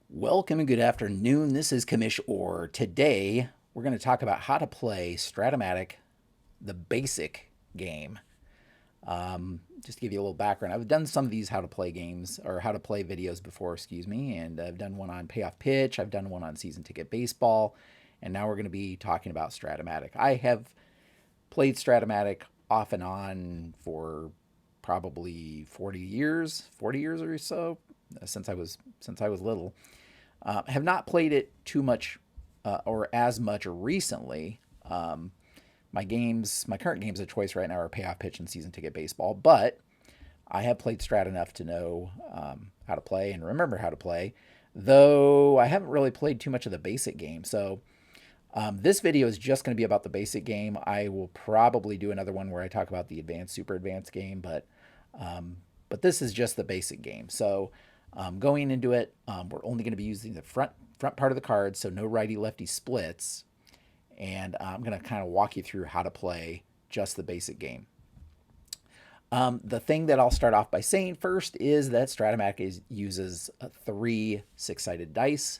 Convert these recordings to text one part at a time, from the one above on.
Welcome and good afternoon. This is Commish Orr. Today, we're going to talk about how to play Strat-O-Matic, the basic game. Just to give you a little background, I've done some of these how to play games or how to play videos before, excuse me, and I've done one on Payoff Pitch, I've done one on Season Ticket Baseball, and now we're going to be talking about Strat-O-Matic. I have played Strat-O-Matic off and on for probably 40 years or so, since I was little. Have not played it too much or as much recently. My current games of choice right now are Payoff Pitch and Season Ticket Baseball, but I have played Strat enough to know how to play and remember how to play, though I haven't really played too much of the basic game. So this video is just going to be about the basic game. I will probably do another one where I talk about the advanced, super advanced game, but this is just the basic game. So going into it, we're only going to be using the front part of the card, so no righty-lefty splits. And I'm going to kind of walk you through how to play just the basic game. The thing that I'll start off by saying first is that Strat-O-Matic uses three six-sided dice.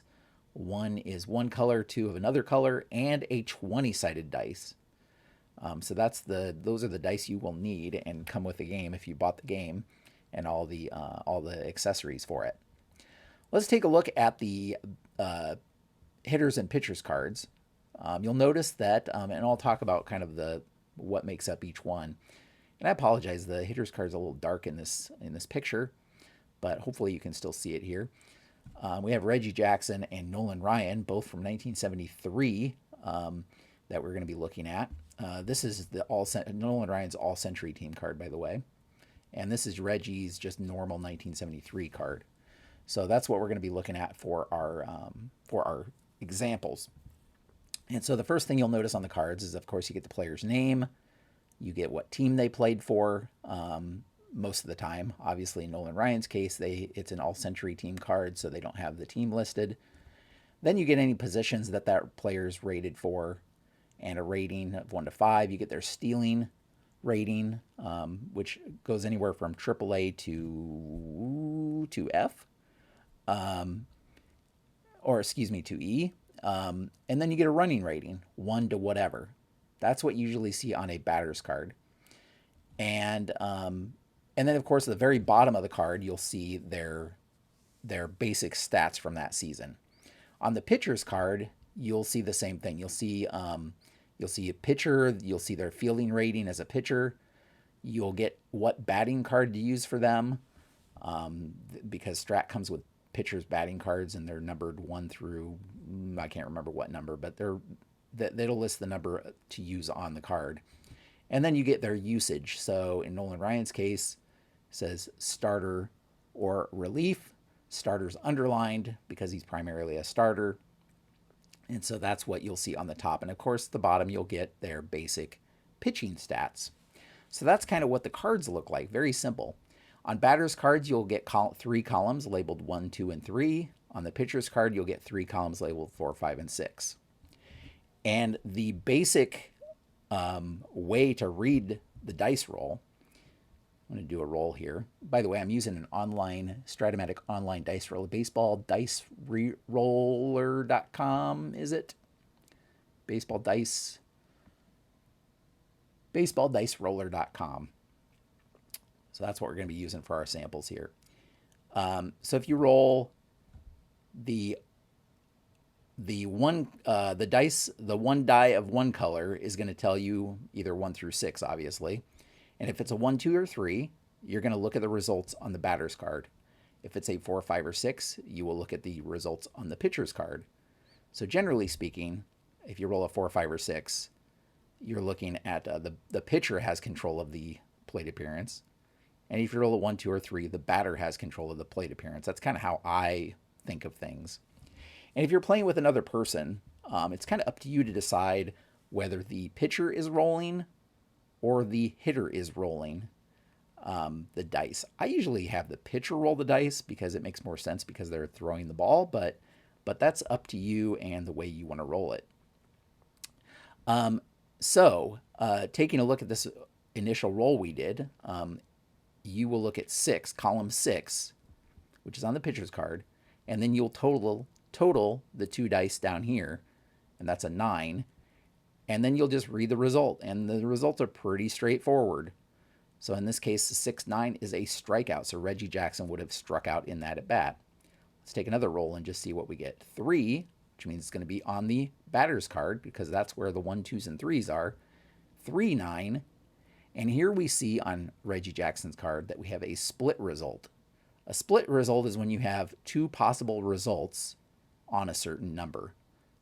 One is one color, two of another color, and a 20-sided dice. So those are the dice you will need and come with the game if you bought the game and all the accessories for it. Let's take a look at the hitters and pitchers cards. You'll notice that, and I'll talk about kind of what makes up each one. And I apologize, the hitters card is a little dark in this picture, but hopefully you can still see it here. We have Reggie Jackson and Nolan Ryan, both from 1973, that we're going to be looking at. This is Nolan Ryan's all-century team card, by the way. And this is Reggie's just normal 1973 card. So that's what we're going to be looking at for our examples. And so the first thing you'll notice on the cards is, of course, you get the player's name. You get what team they played for most of the time. Obviously, in Nolan Ryan's case, it's an all-century team card, so they don't have the team listed. Then you get any positions that player's rated for and a rating of 1 to 5. You get their stealing rating, which goes anywhere from AAA to F, or excuse me, to E. And then you get a running rating, 1 to whatever. That's what you usually see on a batter's card. And then, of course, at the very bottom of the card, you'll see their basic stats from that season. On the pitcher's card, you'll see the same thing. You'll see a pitcher. You'll see their fielding rating as a pitcher. You'll get what batting card to use for them, because Strat comes with pitchers' batting cards, and they're numbered 1 through, I can't remember what number, but it'll list the number to use on the card. And then you get their usage. So in Nolan Ryan's case, it says starter or relief. Starter's underlined because he's primarily a starter. And so that's what you'll see on the top. And of course, at the bottom, you'll get their basic pitching stats. So that's kind of what the cards look like. Very simple. On batter's cards, you'll get 3 columns labeled 1, 2, and 3. On the pitcher's card, you'll get 3 columns labeled 4, 5, and 6. And the basic way to read the dice roll, I'm going to do a roll here. By the way, I'm using an online Strat-O-Matic online dice roll. Baseball dice roller.com, is it? Baseball dice roller.com. So that's what we're going to be using for our samples here. So if you roll the one die of one color is going to tell you either 1 through 6, obviously. And if it's a 1, 2, or 3, you're going to look at the results on the batter's card. If it's a 4, 5, or 6, you will look at the results on the pitcher's card. So generally speaking, if you roll a 4, 5, or 6, you're looking at the pitcher has control of the plate appearance. And if you roll a 1, 2, or 3, the batter has control of the plate appearance. That's kind of how I think of things. And if you're playing with another person, it's kind of up to you to decide whether the pitcher is rolling or the hitter is rolling the dice. I usually have the pitcher roll the dice because it makes more sense because they're throwing the ball, but that's up to you and the way you want to roll it. So taking a look at this initial roll we did, you will look at column 6, which is on the pitcher's card, and then you'll total the 2 dice down here, and that's a 9, and then you'll just read the result, and the results are pretty straightforward. So in this case, the 6-9 is a strikeout, so Reggie Jackson would have struck out in that at bat. Let's take another roll and just see what we get. 3, which means it's going to be on the batter's card because that's where the 1, 2s, and 3s are. 3-9, and here we see on Reggie Jackson's card that we have a split result. A split result is when you have 2 possible results on a certain number.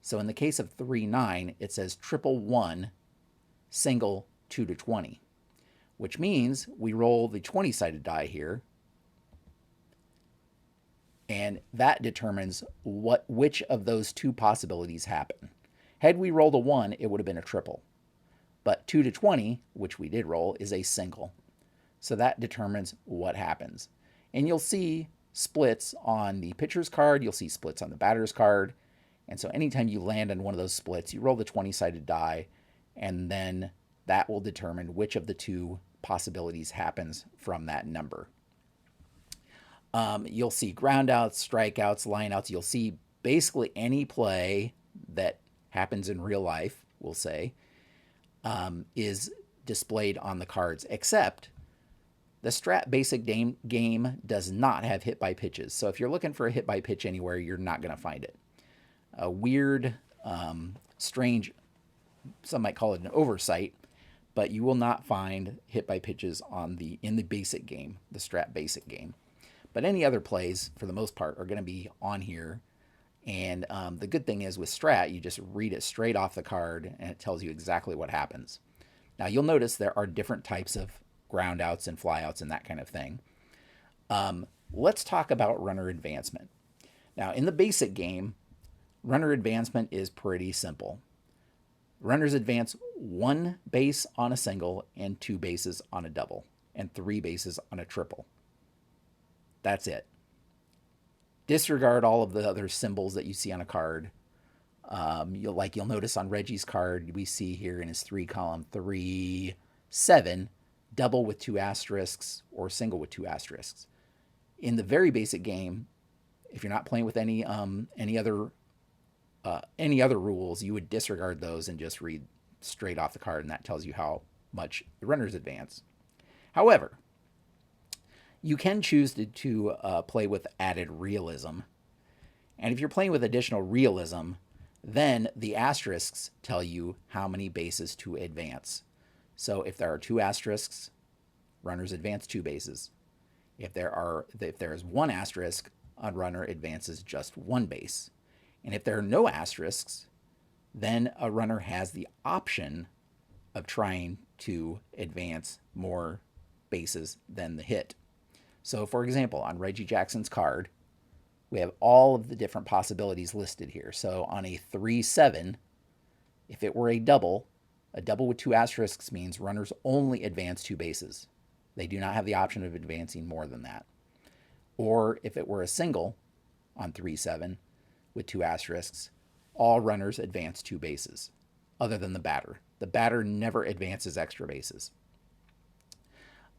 So in the case of 3-9, it says triple 1, single 2 to 20, which means we roll the 20-sided die here, and that determines which of those 2 possibilities happen. Had we rolled a 1, it would have been a triple. But 2 to 20, which we did roll, is a single. So that determines what happens. And you'll see splits on the pitcher's card, you'll see splits on the batter's card. And so anytime you land on one of those splits, you roll the 20-sided die, and then that will determine which of the 2 possibilities happens from that number. You'll see groundouts, strikeouts, lineouts. You'll see basically any play that happens in real life, we'll say, is displayed on the cards, except the Strat Basic game does not have hit by pitches. So if you're looking for a hit by pitch anywhere, you're not going to find it. A weird, strange, some might call it an oversight, but you will not find hit by pitches in the basic game, the Strat Basic game. But any other plays, for the most part, are going to be on here. And the good thing is with Strat, you just read it straight off the card, and it tells you exactly what happens. Now, you'll notice there are different types of groundouts and flyouts and that kind of thing. Let's talk about runner advancement. Now, in the basic game, runner advancement is pretty simple. Runners advance 1 base on a single and 2 bases on a double and 3 bases on a triple. That's it. Disregard all of the other symbols that you see on a card. You'll notice on Reggie's card, we see here in his 3 column 3-7, double with 2 asterisks or single with 2 asterisks. In the very basic game, if you're not playing with any other rules, you would disregard those and just read straight off the card, and that tells you how much the runners advance. However, you can choose to play with added realism. And if you're playing with additional realism, then the asterisks tell you how many bases to advance. So if there are 2 asterisks, runners advance 2 bases. If there is 1 asterisk, a runner advances just 1 base. And if there are no asterisks, then a runner has the option of trying to advance more bases than the hit. So, for example, on Reggie Jackson's card, we have all of the different possibilities listed here. So on a 3-7, if it were a double with 2 asterisks means runners only advance 2 bases. They do not have the option of advancing more than that. Or if it were a single on 3-7 with 2 asterisks, all runners advance 2 bases, other than the batter. The batter never advances extra bases.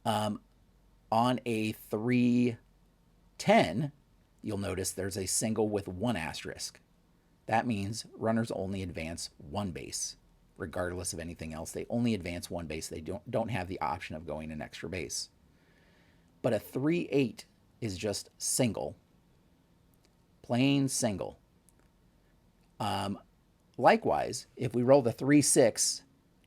On a 3-10, you'll notice there's a single with 1 asterisk. That means runners only advance 1 base, regardless of anything else. They only advance 1 base. They don't have the option of going an extra base. But a 3-8 is just single, plain single. Likewise, if we roll the 3-6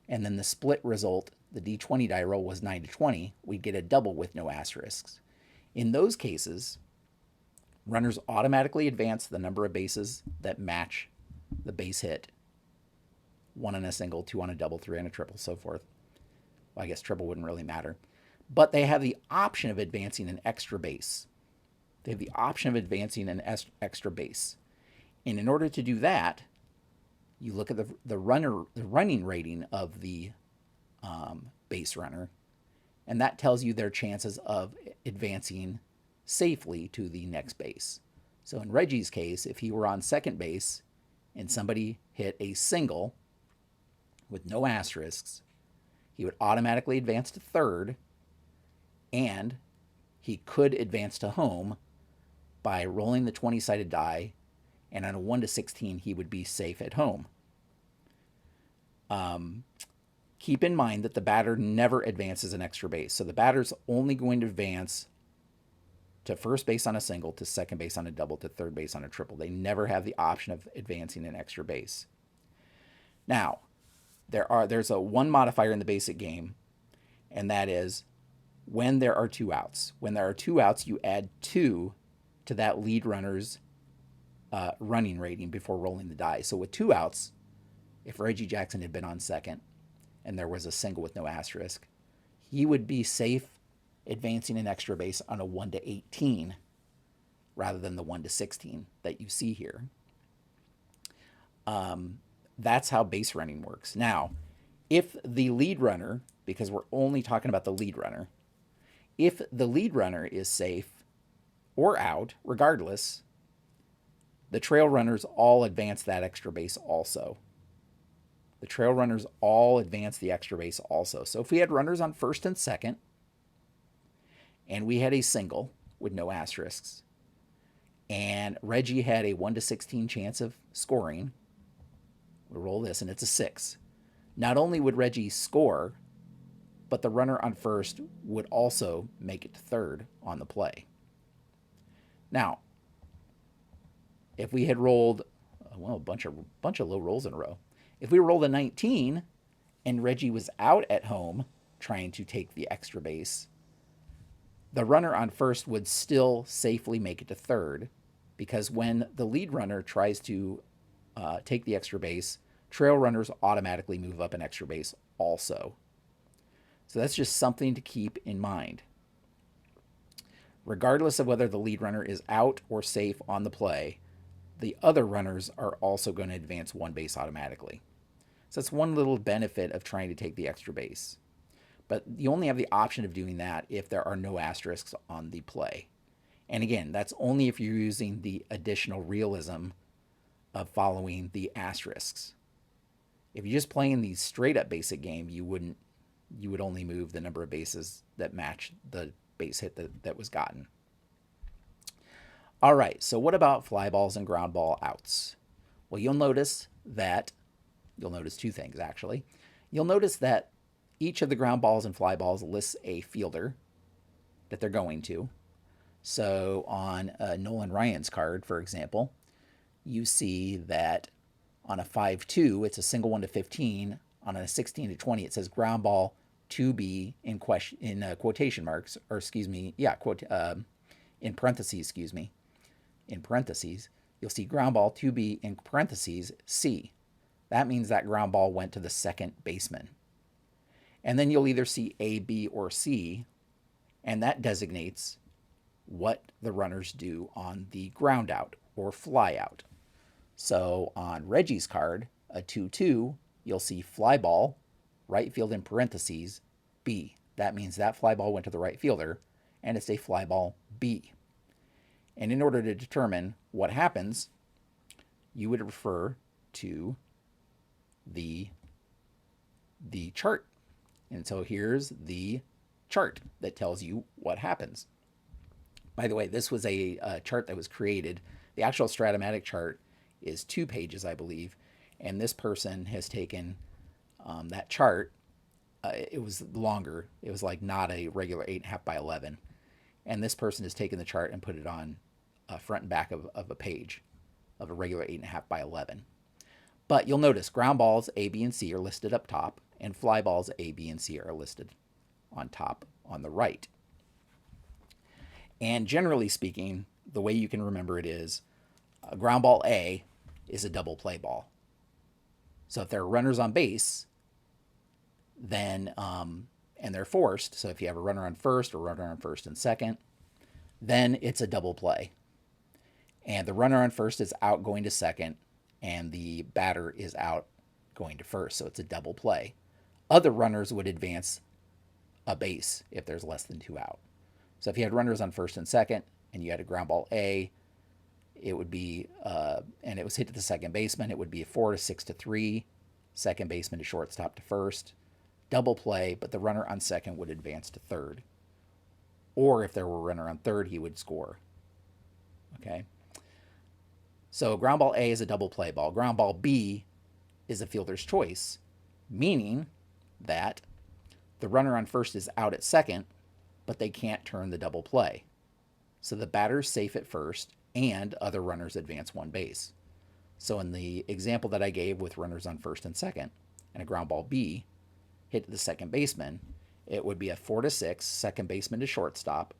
and then the split result, the D20 die roll was 9 to 20, we'd get a double with no asterisks. In those cases, runners automatically advance the number of bases that match the base hit. 1 on a single, 2 on a double, 3 on a triple, so forth. Well, I guess triple wouldn't really matter. But they have the option of advancing an extra base. They have the option of advancing an extra base. And in order to do that, you look at the running rating of the base runner, and that tells you their chances of advancing safely to the next base. So in Reggie's case, if he were on second base and somebody hit a single with no asterisks, he would automatically advance to third, and he could advance to home, by rolling the 20-sided die, and on a 1 to 16, he would be safe at home. Keep in mind that the batter never advances an extra base. So the batter's only going to advance to first base on a single, to second base on a double, to third base on a triple. They never have the option of advancing an extra base. Now, there's a one modifier in the basic game, and that is when there are 2 outs. When there are 2 outs, you add 2 to that lead runner's running rating before rolling the die. So with 2 outs, if Reggie Jackson had been on second and there was a single with no asterisk, he would be safe advancing an extra base on a 1 to 18 rather than the 1 to 16 that you see here. That's how base running works. Now, if the lead runner, because we're only talking about the lead runner, if the lead runner is safe or out, regardless, the trail runners all advance that extra base also. The trail runners all advance the extra base also. So if we had runners on first and second, and we had a single with no asterisks, and Reggie had a 1 to 16 chance of scoring, we roll this, and it's a 6. Not only would Reggie score, but the runner on first would also make it to third on the play. Now, if we had rolled, well, a bunch of low rolls in a row. If we rolled a 19 and Reggie was out at home trying to take the extra base, the runner on first would still safely make it to third, because when the lead runner tries to take the extra base, trail runners automatically move up an extra base also. So that's just something to keep in mind. Regardless of whether the lead runner is out or safe on the play, the other runners are also going to advance 1 base automatically. So that's one little benefit of trying to take the extra base. But you only have the option of doing that if there are no asterisks on the play. And again, that's only if you're using the additional realism of following the asterisks. If you're just playing the straight up basic game, you would only move the number of bases that match the base hit that was gotten. All right, so what about fly balls and ground ball outs? Well, you'll notice 2 things actually. You'll notice that each of the ground balls and fly balls lists a fielder that they're going to. So on Nolan Ryan's card, for example, you see that on a 5-2, it's a single 1 to 15. On a 16 to 20, it says ground ball to be in quotation marks, or excuse me, in parentheses, excuse me. In parentheses, you'll see ground ball to be in parentheses C. That means that ground ball went to the second baseman. And then you'll either see A, B, or C, and that designates what the runners do on the ground out or fly out. So on Reggie's card, a 2-2, you'll see fly ball, right field in parentheses, B. That means that fly ball went to the right fielder, and it's a fly ball B. And in order to determine what happens, you would refer to the chart. And so here's the chart that tells you what happens. By the way, this was a chart that was created. The actual Strat-O-Matic chart is 2 pages, I believe. And this person has taken that chart. It was longer. It was like not a regular 8.5 by 11. And this person has taken the chart and put it on front and back of a page of a regular 8.5 by 11. But you'll notice ground balls A, B, and C are listed up top, and fly balls A, B, and C are listed on top on the right. And generally speaking, the way you can remember it is a ground ball A is a double play ball. So if there are runners on base, then and they're forced, so if you have a runner on first or runner on first and second, then it's a double play. And the runner on first is out going to second, and the batter is out going to first, so it's a double play. Other runners would advance a base if there's less than 2 out. So if you had runners on first and second, and you had a ground ball A, it would be, and it was hit to the second baseman, it would be a 4 to 6 to 3, second baseman to shortstop to first, double play, but the runner on second would advance to third. Or if there were a runner on third, he would score. Okay. So ground ball A is a double play ball. Ground ball B is a fielder's choice, meaning that the runner on first is out at second, but they can't turn the double play. So the batter's safe at first and other runners advance one base. So in the example that I gave with runners on first and second and a ground ball B hit the second baseman, it would be a 4-6, second baseman to shortstop,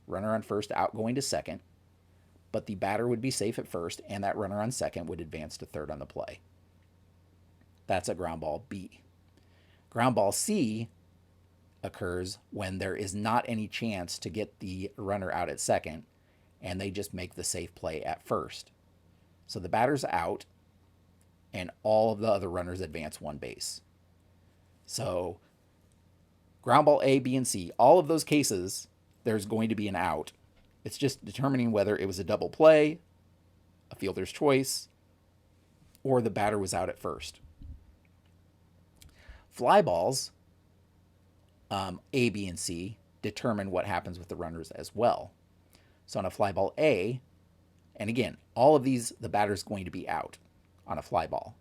runner on first out going to second, but the batter would be safe at first and that runner on second would advance to third on the play. That's a ground ball B. Ground ball C occurs when there is not any chance to get the runner out at second and they just make the safe play at first. So the batter's out and all of the other runners advance one base. So ground ball A, B, and C, all of those cases, there's going to be an out. It's just determining whether it was a double play, a fielder's choice, or the batter was out at first. Fly balls, A, B, and C, determine what happens with the runners as well. So on a fly ball A, and again, all of these, the batter's going to be out on a fly ball.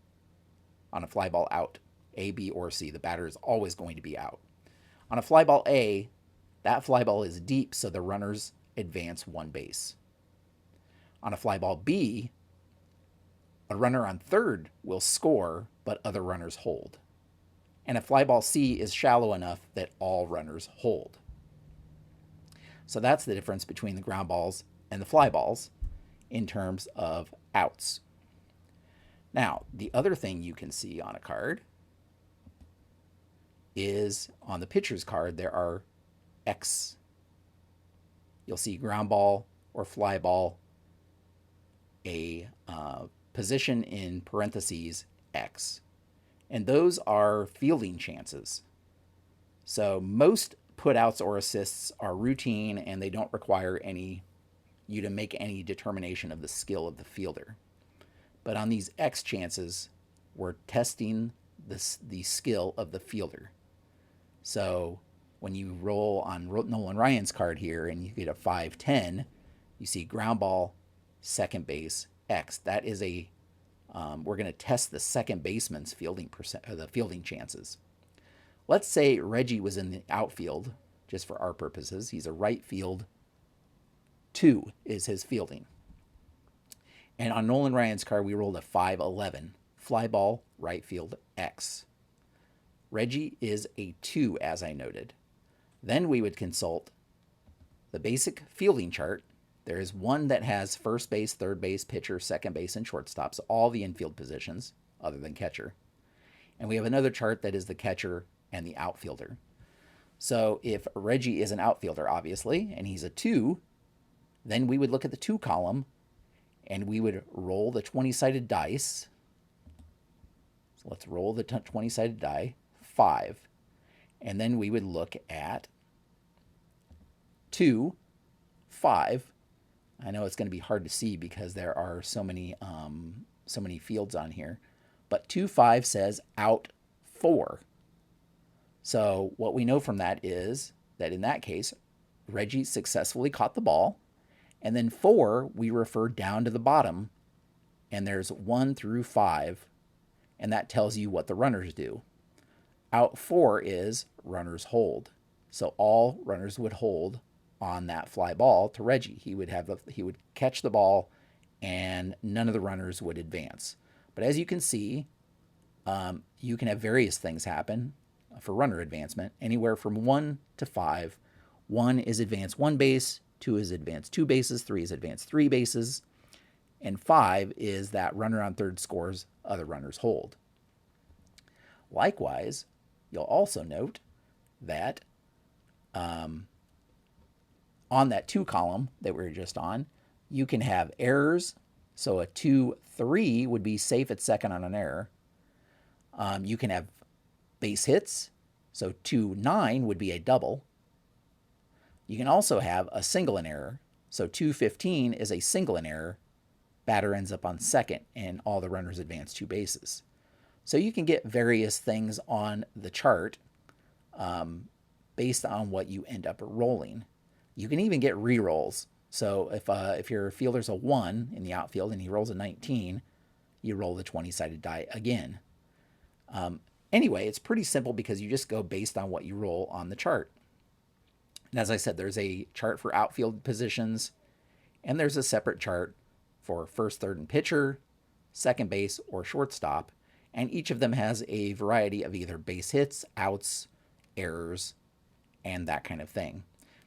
On a fly ball out, A, B, or C, the batter is always going to be out. On a fly ball A, that fly ball is deep, so the runners advance one base. On a fly ball B, a runner on third will score, but other runners hold. And a fly ball C is shallow enough that all runners hold. So that's the difference between the ground balls and the fly balls in terms of outs. Now, the other thing you can see on a card is on the pitcher's card, there are X. You'll see ground ball or fly ball, a position in parentheses X. And those are fielding chances. So most putouts or assists are routine and they don't require you to make any determination of the skill of the fielder. But on these X chances, we're testing the skill of the fielder. So when you roll on Nolan Ryan's card here and you get a 5-10, you see ground ball, second base, X. That is we're going to test the second baseman's the fielding chances. Let's say Reggie was in the outfield, just for our purposes. He's a right field. 2 is his fielding. And on Nolan Ryan's card, we rolled a 5-11. Fly ball, right field, X. Reggie is a 2, as I noted. Then we would consult the basic fielding chart. There is one that has first base, third base, pitcher, second base, and shortstop, so all the infield positions other than catcher. And we have another chart that is the catcher and the outfielder. So if Reggie is an outfielder, obviously, and he's a 2, then we would look at the 2 column and we would roll the 20-sided dice. So let's roll the 20-sided die, 5. And then we would look at 2, 5. I know it's going to be hard to see because there are so many fields on here. But 2-5 says out 4. So what we know from that is that in that case, Reggie successfully caught the ball. And then 4, we refer down to the bottom. And there's 1 through 5. And that tells you what the runners do. Out 4 is runners hold. So all runners would hold on that fly ball to Reggie. He would catch the ball and none of the runners would advance. But as you can see, you can have various things happen for runner advancement, anywhere from 1 to 5. 1 is advance 1 base, 2 is advance 2 bases, 3 is advance 3 bases, and 5 is that runner on third scores, other runners hold. Likewise, you'll also note that on that 2 column that we were just on, you can have errors. So a 2-3 would be safe at second on an error. You can have base hits. So 2-9 would be a double. You can also have a single in error. So 2-15 is a single in error. Batter ends up on second and all the runners advance 2 bases. So you can get various things on the chart based on what you end up rolling. You can even get re-rolls. So if your fielder's a 1 in the outfield and he rolls a 19, you roll the 20-sided die again. Anyway, it's pretty simple because you just go based on what you roll on the chart. And as I said, there's a chart for outfield positions, and there's a separate chart for first, third, and pitcher, second base, or shortstop. And each of them has a variety of either base hits, outs, errors, and that kind of thing.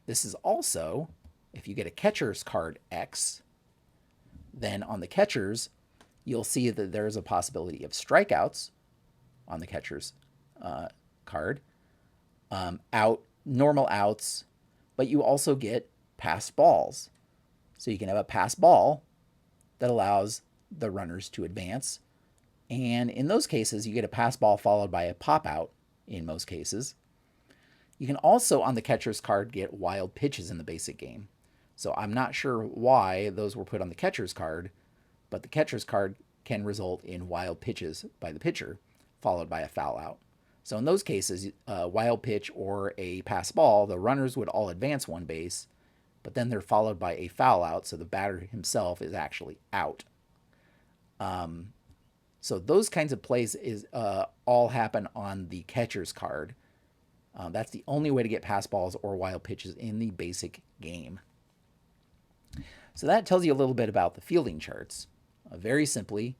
This is also, if you get a catcher's card X, then on the catchers, you'll see that there's a possibility of strikeouts on the catcher's card, out, normal outs, but you also get passed balls. So you can have a pass ball that allows the runners to advance. And in those cases, you get a pass ball followed by a pop out in most cases. You can also, on the catcher's card, get wild pitches in the basic game. So I'm not sure why those were put on the catcher's card, but the catcher's card can result in wild pitches by the pitcher, followed by a foul out. So in those cases, a wild pitch or a pass ball, the runners would all advance one base, but then they're followed by a foul out, so the batter himself is actually out. So those kinds of plays all happen on the catcher's card. That's the only way to get pass balls or wild pitches in the basic game. So that tells you a little bit about the fielding charts. Very simply,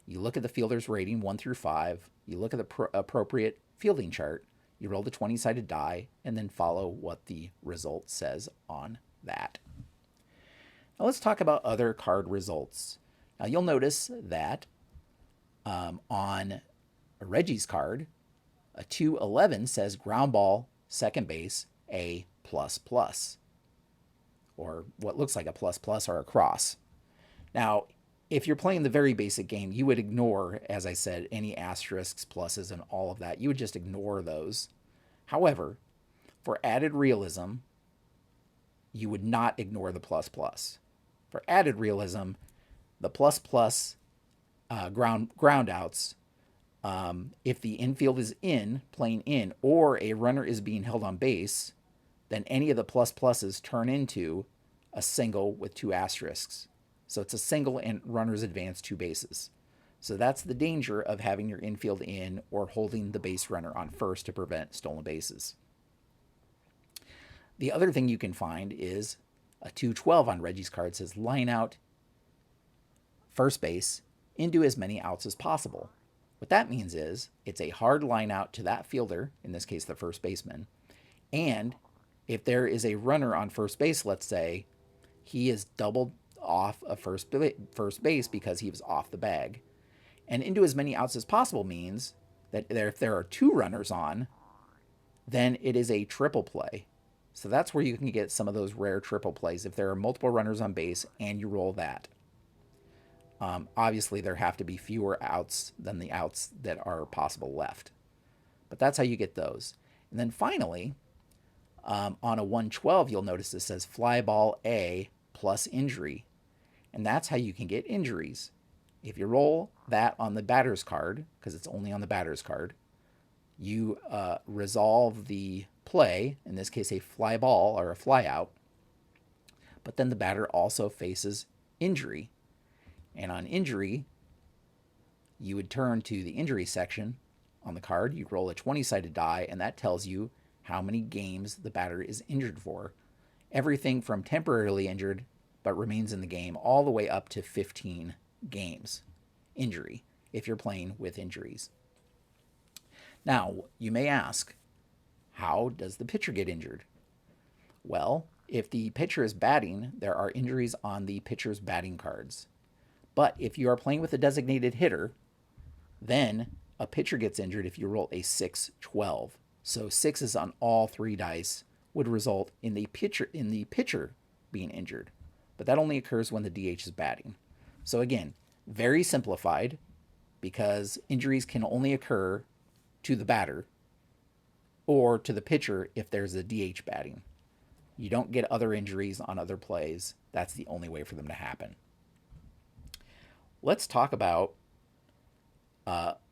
you look at the fielder's rating 1 through 5, you look at the appropriate fielding chart, you roll the 20-sided die, and then follow what the result says on that. Now let's talk about other card results. Now you'll notice that on Reggie's card, a 2-11 says ground ball, second base, A++, or what looks like a ++ or a cross. Now, if you're playing the very basic game, you would ignore, as I said, any asterisks, pluses, and all of that. You would just ignore those. However, for added realism, you would not ignore the ++. For added realism, the ++ ground outs, if the infield is playing in, or a runner is being held on base, then any of the ++s turn into a single with 2 asterisks. So it's a single and runners advance 2 bases. So that's the danger of having your infield in or holding the base runner on first to prevent stolen bases. The other thing you can find is a 2-12 on Reggie's card says line out first base into as many outs as possible. What that means is it's a hard line out to that fielder, in this case the first baseman, and if there is a runner on first base, let's say, he is doubled off of first base because he was off the bag. And into as many outs as possible means that if there are 2 runners on, then it is a triple play. So that's where you can get some of those rare triple plays if there are multiple runners on base and you roll that. Obviously, there have to be fewer outs than the outs that are possible left. But that's how you get those. And then finally, on a 112, you'll notice it says fly ball A plus injury. And that's how you can get injuries. If you roll that on the batter's card, because it's only on the batter's card, you resolve the play, in this case a fly ball or a fly out, but then the batter also faces injury. And on injury, you would turn to the injury section on the card, you roll a 20-sided die, and that tells you how many games the batter is injured for. Everything from temporarily injured but remains in the game all the way up to 15 games injury if you're playing with injuries. Now, you may ask, how does the pitcher get injured? Well, if the pitcher is batting, there are injuries on the pitcher's batting cards. But if you are playing with a designated hitter, then a pitcher gets injured if you roll a 6-12. So 6s on all 3 dice would result in the pitcher being injured. But that only occurs when the DH is batting. So again, very simplified, because injuries can only occur to the batter or to the pitcher if there's a DH batting. You don't get other injuries on other plays. That's the only way for them to happen. Let's talk about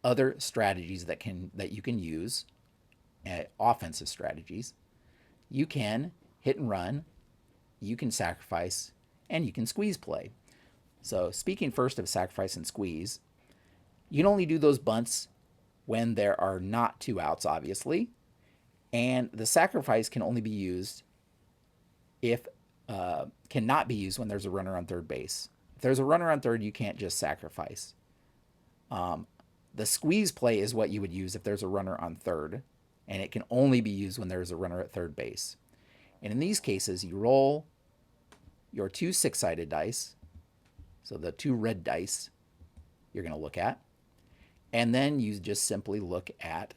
other strategies that you can use, offensive strategies. You can hit and run, you can sacrifice, and you can squeeze play. So speaking first of sacrifice and squeeze, you can only do those bunts when there are not two outs, obviously, and the sacrifice can only be used if cannot be used when there's a runner on third base. If there's a runner on third, you can't just sacrifice. The squeeze play is what you would use if there's a runner on third, and it can only be used when there's a runner at third base. And in these cases, you roll your two six-sided dice, so the two red dice you're going to look at, and then you just simply look at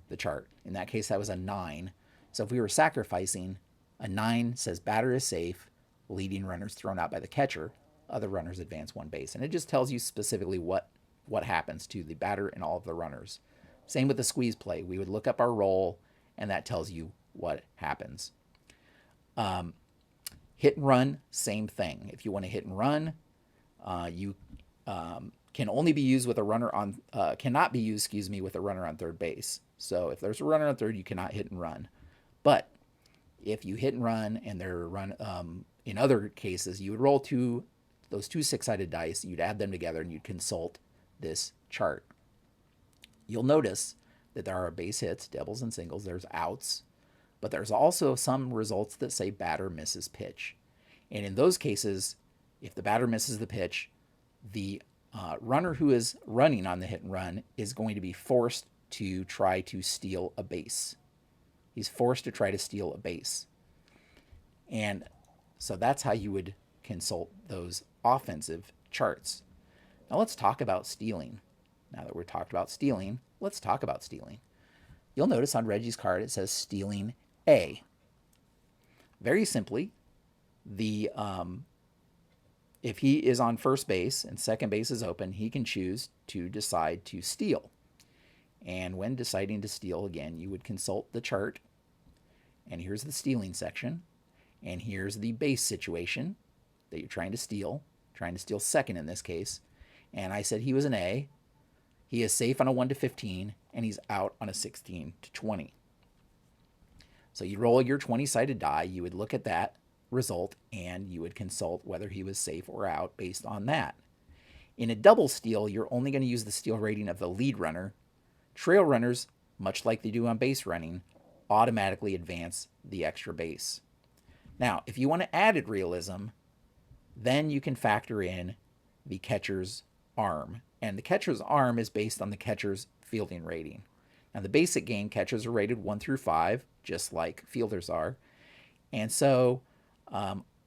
the chart. In that case, that was a 9. So if we were sacrificing, a 9 says batter is safe, leading runners thrown out by the catcher, other runners advance one base. And it just tells you specifically what happens to the batter and all of the runners. Same with the squeeze play. We would look up our roll, and that tells you what happens. Hit and run, same thing. If you want to hit and run, you can only be used with a runner on, cannot be used, with a runner on third base. So if there's a runner on third, you cannot hit and run. But if you hit and run and they're run, in other cases, you would roll those two six-sided dice, you'd add them together, and you'd consult this chart. You'll notice that there are base hits, doubles and singles, there's outs, but there's also some results that say batter misses pitch. And in those cases, if the batter misses the pitch, the runner who is running on the hit and run is going to be forced to try to steal a base. He's forced to try to steal a base. And so that's how you would consult those offensive charts. Now let's talk about stealing. Now that we've talked about stealing, let's talk about stealing. You'll notice on Reggie's card it says stealing A. Very simply, if he is on first base and second base is open, he can choose to decide to steal. And when deciding to steal, again, you would consult the chart. And here's the stealing section. And here's the base situation that you're trying to steal second in this case. And I said he was an A. He is safe on a 1 to 15, and he's out on a 16 to 20. So you roll your 20-sided die, you would look at that result, and you would consult whether he was safe or out based on that. In a double steal, you're only going to use the steal rating of the lead runner. Trail runners, much like they do on base running, automatically advance the extra base. Now, if you want to added realism, then you can factor in the catcher's arm. And the catcher's arm is based on the catcher's fielding rating. Now, the basic game, catchers are rated 1 through 5, just like fielders are. And so,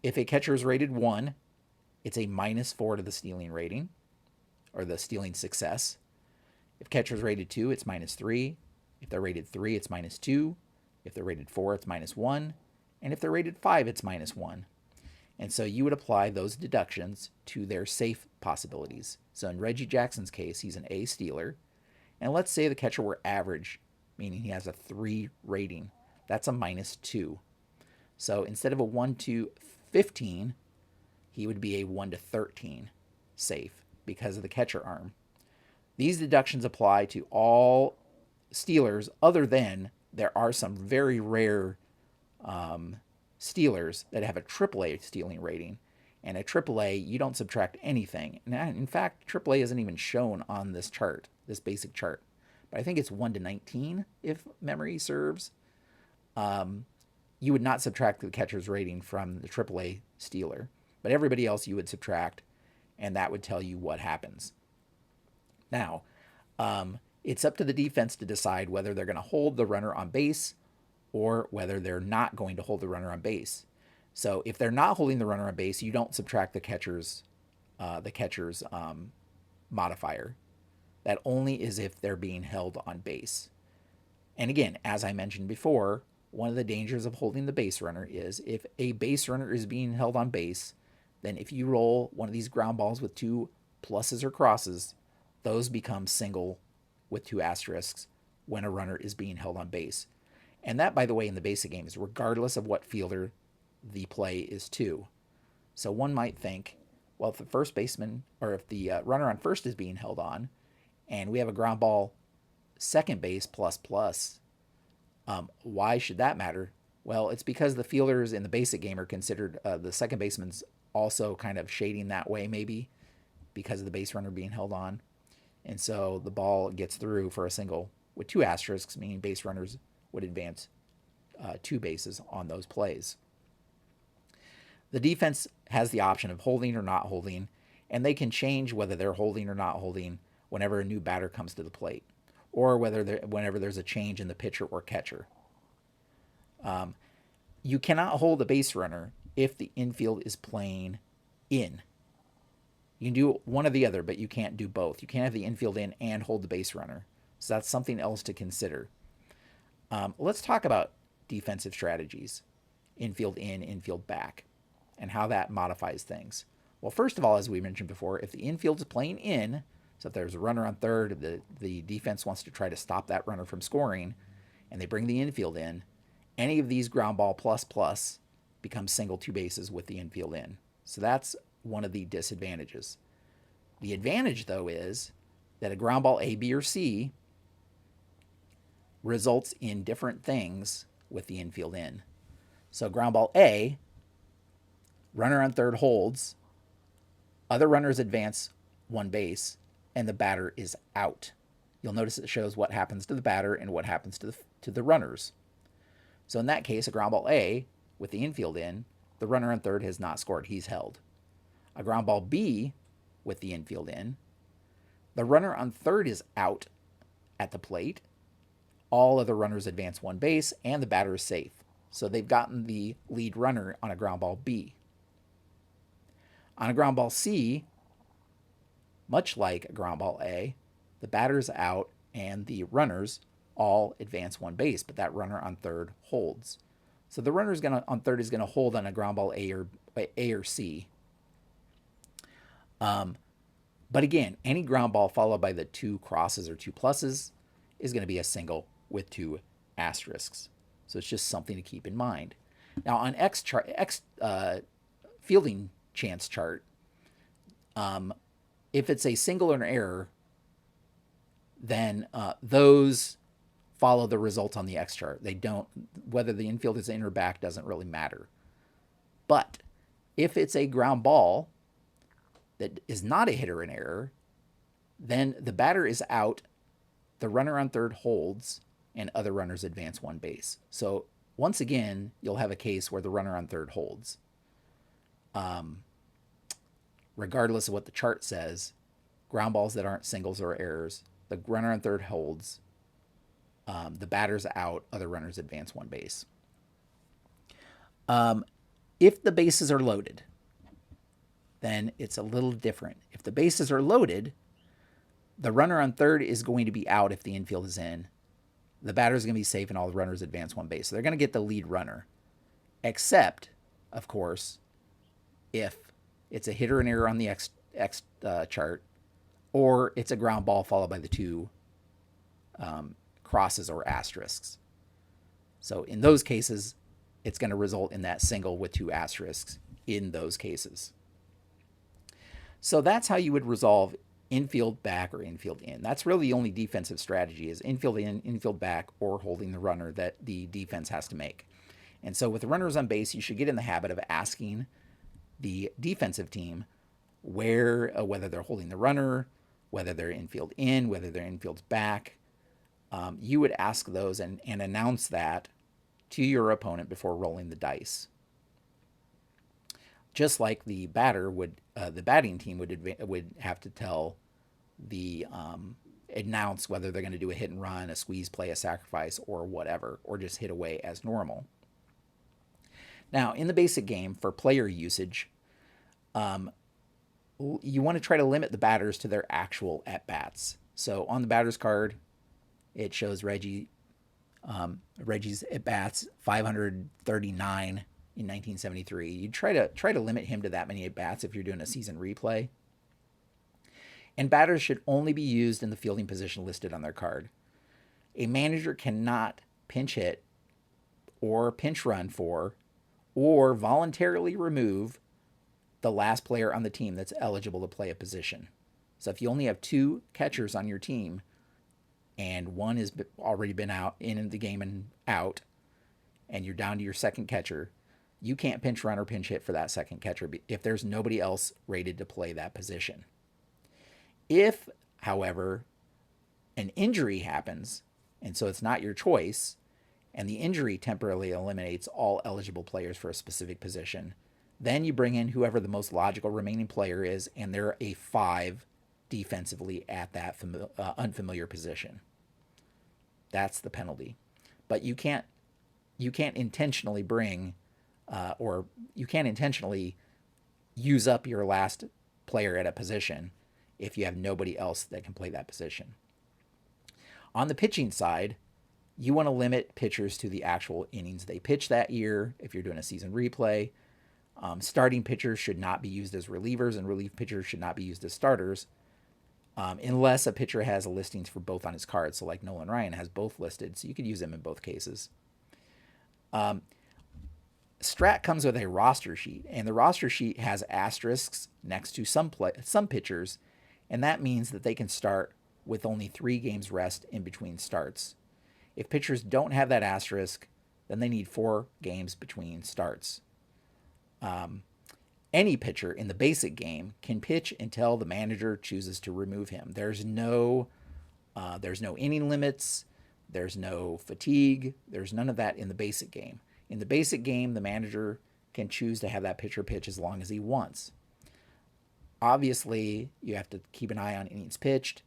if a catcher is rated 1, it's a -4 to the stealing rating, or the stealing success. If catcher is rated 2, it's -3. If they're rated 3, it's -2. If they're rated 4, it's -1. And if they're rated 5, it's -1. And so you would apply those deductions to their safe possibilities. So in Reggie Jackson's case, he's an A stealer. And let's say the catcher were average, meaning he has a 3 rating. That's a -2. So instead of a 1 to 15, he would be a 1 to 13 safe because of the catcher arm. These deductions apply to all stealers, other than there are some very rare stealers that have a AAA stealing rating. And a AAA, you don't subtract anything. And in fact, AAA isn't even shown on this chart, this basic chart. But I think it's 1 to 19, if memory serves. You would not subtract the catcher's rating from the AAA stealer. But everybody else you would subtract, and that would tell you what happens. Now, it's up to the defense to decide whether they're going to hold the runner on base or whether they're not going to hold the runner on base. So if they're not holding the runner on base, you don't subtract the catcher's modifier. That only is if they're being held on base. And again, as I mentioned before, one of the dangers of holding the base runner is if a base runner is being held on base, then if you roll one of these ground balls with 2 pluses or crosses, those become single with 2 asterisks when a runner is being held on base. And that, by the way, in the basic game is regardless of what fielder the play is to. So one might think, well, if the first baseman, or if the runner on first is being held on, and we have a ground ball second base plus, why should that matter? Well, it's because the fielders in the basic game are considered, the second baseman's also kind of shading that way maybe because of the base runner being held on. And so the ball gets through for a single with 2 asterisks, meaning base runners would advance 2 bases on those plays. The defense has the option of holding or not holding, and they can change whether they're holding or not holding whenever a new batter comes to the plate, or whenever there's a change in the pitcher or catcher. You cannot hold a base runner if the infield is playing in. You can do one or the other, but you can't do both. You can't have the infield in and hold the base runner. So that's something else to consider. Let's talk about defensive strategies, infield in, infield back, and how that modifies things. Well, first of all, as we mentioned before, if the infield is playing in, so if there's a runner on third, the defense wants to try to stop that runner from scoring, and they bring the infield in, any of these ground ball plus becomes single 2 bases with the infield in. So that's one of the disadvantages. The advantage, though, is that a ground ball A, B, or C results in different things with the infield in. So ground ball A, runner on third holds, other runners advance 1 base, and the batter is out. You'll notice it shows what happens to the batter and what happens to the runners. So in that case, a ground ball A with the infield in, the runner on third has not scored. He's held. A ground ball B with the infield in, the runner on third is out at the plate. All other runners advance 1 base, and the batter is safe. So they've gotten the lead runner on a ground ball B. On a ground ball C, much like a ground ball A, the batter's out and the runners all advance 1 base, but that runner on third holds. So the runner on third is going to hold on a ground ball A or C. But again, any ground ball followed by the 2 crosses or 2 pluses is going to be a single with 2 asterisks. So it's just something to keep in mind. Now on X fielding chance chart, if it's a single or an error, then those follow the results on the X chart. They don't, whether the infield is in or back doesn't really matter. But if it's a ground ball that is not a hit or an error, then the batter is out, the runner on third holds, and other runners advance 1 base. So once again, you'll have a case where the runner on third holds. Regardless of what the chart says, ground balls that aren't singles or errors, the runner on third holds, the batter's out, other runners advance 1 base. If the bases are loaded, then it's a little different. If the bases are loaded, the runner on third is going to be out if the infield is in. The batter is going to be safe and all the runners advance 1 base. So they're going to get the lead runner. Except, of course, if it's a hit or an error on the X chart, or it's a ground ball followed by the 2 crosses or asterisks. So in those cases, it's going to result in that single with 2 asterisks in those cases. So that's how you would resolve infield back or infield in. That's really the only defensive strategy, is infield in, infield back, or holding the runner that the defense has to make. And so with the runners on base, you should get in the habit of asking the defensive team whether they're holding the runner, whether they're infield in, whether they're infield back. You would ask those and announce that to your opponent before rolling the dice. Just like the batter would, the batting team would have to tell announce whether they're going to do a hit and run, a squeeze play, a sacrifice, or whatever, or just hit away as normal. Now, in the basic game, for player usage, you want to try to limit the batters to their actual at-bats. So on the batter's card, it shows Reggie's at-bats, 539 in 1973. You try to limit him to that many at-bats if you're doing a season replay. And batters should only be used in the fielding position listed on their card. A manager cannot pinch hit or pinch run for or voluntarily remove the last player on the team that's eligible to play a position. So if you only have 2 catchers on your team and one has already been out in the game and out, and you're down to your second catcher, you can't pinch run or pinch hit for that second catcher if there's nobody else rated to play that position. If, however, an injury happens, and so it's not your choice, and the injury temporarily eliminates all eligible players for a specific position, then you bring in whoever the most logical remaining player is, and they're a 5 defensively at that unfamiliar position. That's the penalty. But you can't intentionally bring or you can't intentionally use up your last player at a position if you have nobody else that can play that position. On the pitching side, you want to limit pitchers to the actual innings they pitch that year if you're doing a season replay. Starting pitchers should not be used as relievers, and relief pitchers should not be used as starters unless a pitcher has listings for both on his card. So like Nolan Ryan has both listed, so you could use them in both cases. Strat comes with a roster sheet, and the roster sheet has asterisks next to some pitchers, and that means that they can start with only 3 games rest in between starts. If pitchers don't have that asterisk, then they need 4 games between starts. Any pitcher in the basic game can pitch until the manager chooses to remove him. There's no inning limits. There's no fatigue. There's none of that in the basic game. In the basic game, the manager can choose to have that pitcher pitch as long as he wants. Obviously, you have to keep an eye on innings pitched,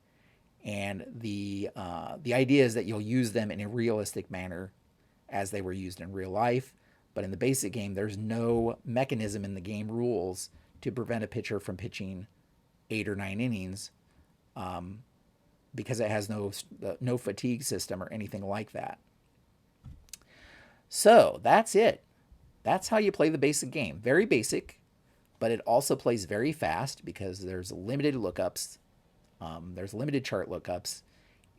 and the idea is that you'll use them in a realistic manner as they were used in real life. But in the basic game, there's no mechanism in the game rules to prevent a pitcher from pitching 8 or 9 innings because it has no fatigue system or anything like that. So that's it. That's how you play the basic game. Very basic, but it also plays very fast because there's limited lookups. There's limited chart lookups,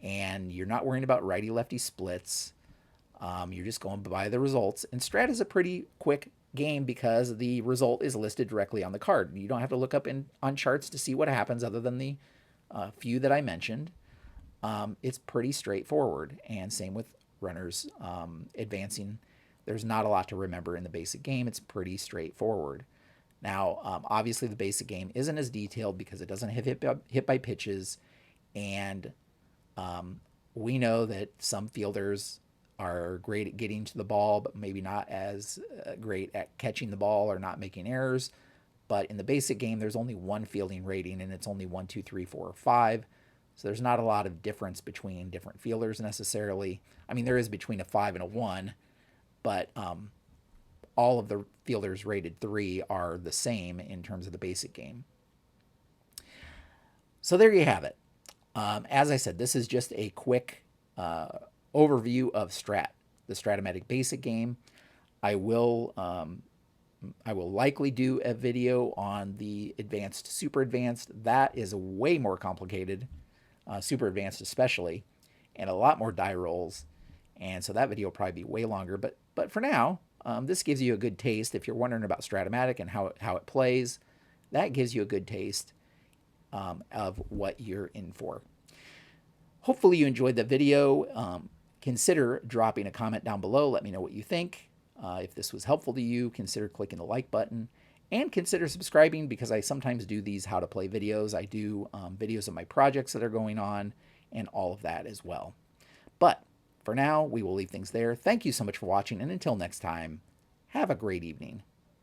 and you're not worrying about righty-lefty splits. You're just going by the results. And Strat is a pretty quick game because the result is listed directly on the card. You don't have to look up on charts to see what happens other than the few that I mentioned. It's pretty straightforward. And same with runners advancing. There's not a lot to remember in the basic game. It's pretty straightforward. Now, obviously, the basic game isn't as detailed because it doesn't have hit by pitches. And we know that some fielders are great at getting to the ball, but maybe not as great at catching the ball or not making errors. But in the basic game, there's only one fielding rating, and it's only 1, 2, 3, 4, or 5. So there's not a lot of difference between different fielders necessarily. I mean, there is between a 5 and a 1, but all of the fielders rated 3 are the same in terms of the basic game. So there you have it. As I said, this is just a quick overview of Strat, the Strat-O-Matic Basic Game. I will likely do a video on the Advanced, Super Advanced. That is way more complicated, Super Advanced especially, and a lot more die rolls. And so that video will probably be way longer. But for now, this gives you a good taste. If you're wondering about Strat-O-Matic and how it plays, that gives you a good taste of what you're in for. Hopefully you enjoyed the video. Consider dropping a comment down below. Let me know what you think. If this was helpful to you, consider clicking the like button and consider subscribing because I sometimes do these how to play videos. I do videos of my projects that are going on and all of that as well. But for now, we will leave things there. Thank you so much for watching, and until next time, have a great evening.